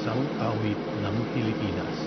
Isang awit ng Pilipinas.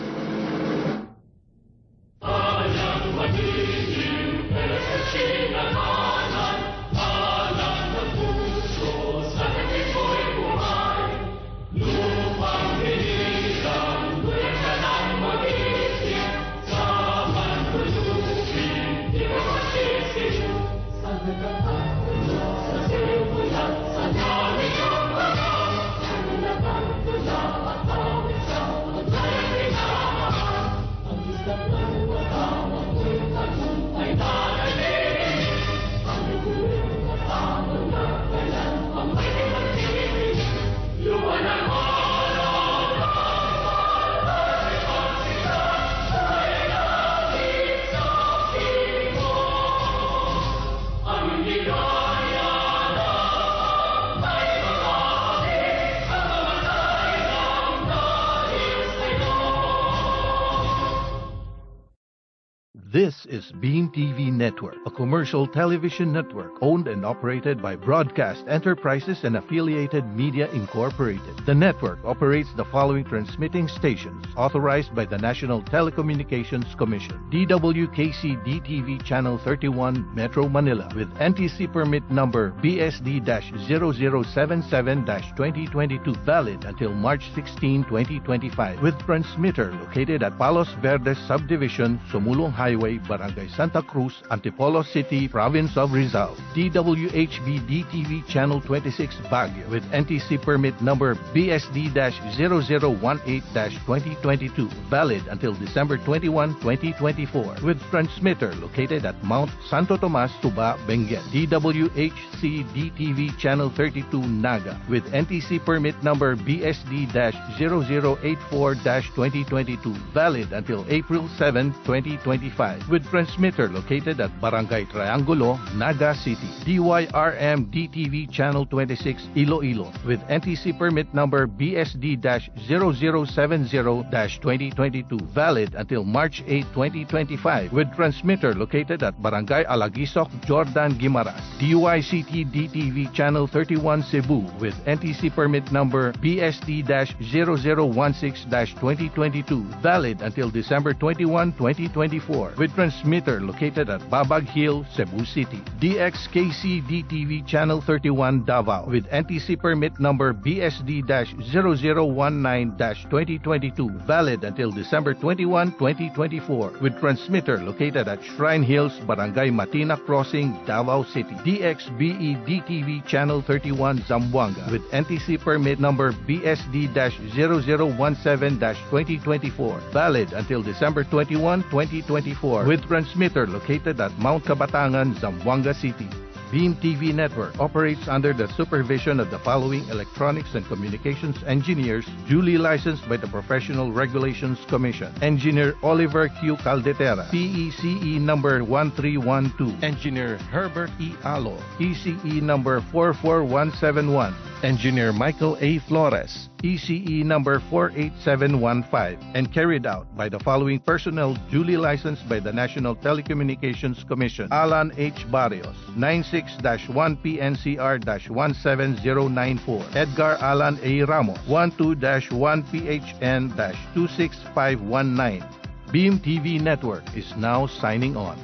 This is Beam TV Network, a commercial television network owned and operated by Broadcast Enterprises and Affiliated Media Incorporated. The network operates the following transmitting stations authorized by the National Telecommunications Commission: DWKC DTV Channel 31 Metro Manila with NTC permit number BSD-0077-2022 valid until March 16, 2025 with transmitter located at Palos Verdes Subdivision, Sumulong Highway, Barangay Santa Cruz, Antipolo City, Province of Rizal. DWHB DTV Channel 26 Baguio with NTC permit number BSD-0018-2022 valid until December 21, 2024 with transmitter located at Mount Santo Tomas, Tuba, Benguet. DWHC DTV Channel 32 Naga with NTC permit number BSD-0084-2022 valid until April 7, 2025 with transmitter located at Barangay Triangulo, Naga City. DYRM DTV Channel 26 Iloilo with NTC permit number BSD-0070-2022 valid until March 8, 2025 with transmitter located at Barangay Alagisok, Jordan Guimaras. DYCT DTV Channel 31 Cebu with NTC permit number BSD-0016-2022 valid until December 21, 2024 with transmitter located at Babag Hill, Cebu City. DXKC DTV Channel 31 Davao with NTC permit number BSD-0019-2022 valid until December 21, 2024 with transmitter located at Shrine Hills, Barangay Matina Crossing, Davao City. DXBE DTV Channel 31 Zamboanga with NTC permit number BSD-0017-2024 valid until December 21, 2024 with transmitter located at Mount Kabatangan, Zamboanga City. Beam TV Network operates under the supervision of the following electronics and communications engineers duly licensed by the Professional Regulations Commission. Engineer Oliver Q. Caldetera, PECE number 1312. Engineer Herbert E. Alo, ECE number 44171. Engineer Michael A. Flores, ECE number 48715, and carried out by the following personnel duly licensed by the National Telecommunications Commission. Alan H. Barrios, 96-1PNCR-17094. Edgar Alan A. Ramos, 12-1PHN-26519. Beam TV Network is now signing on.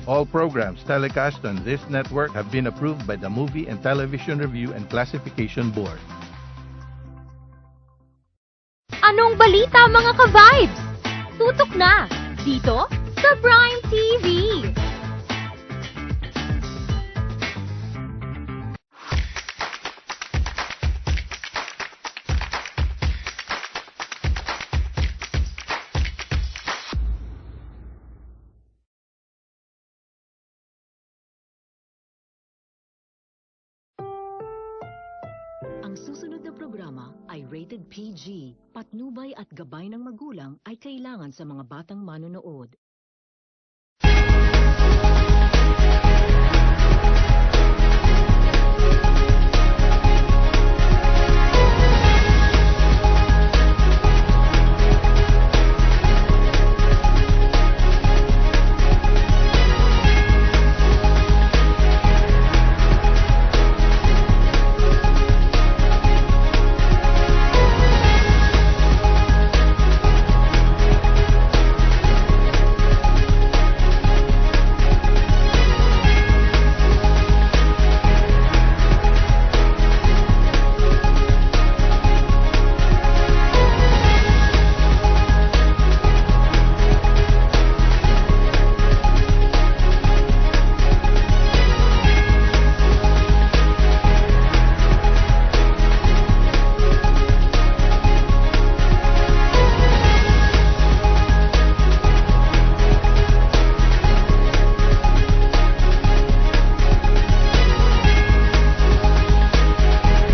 All programs telecast on this network have been approved by the Movie and Television Review and Classification Board. Anong balita mga ka-vibes? Tutok na dito sa Prime TV. Ang susunod na programa ay rated PG. Patnubay at gabay ng magulang ay kailangan sa mga batang manonood.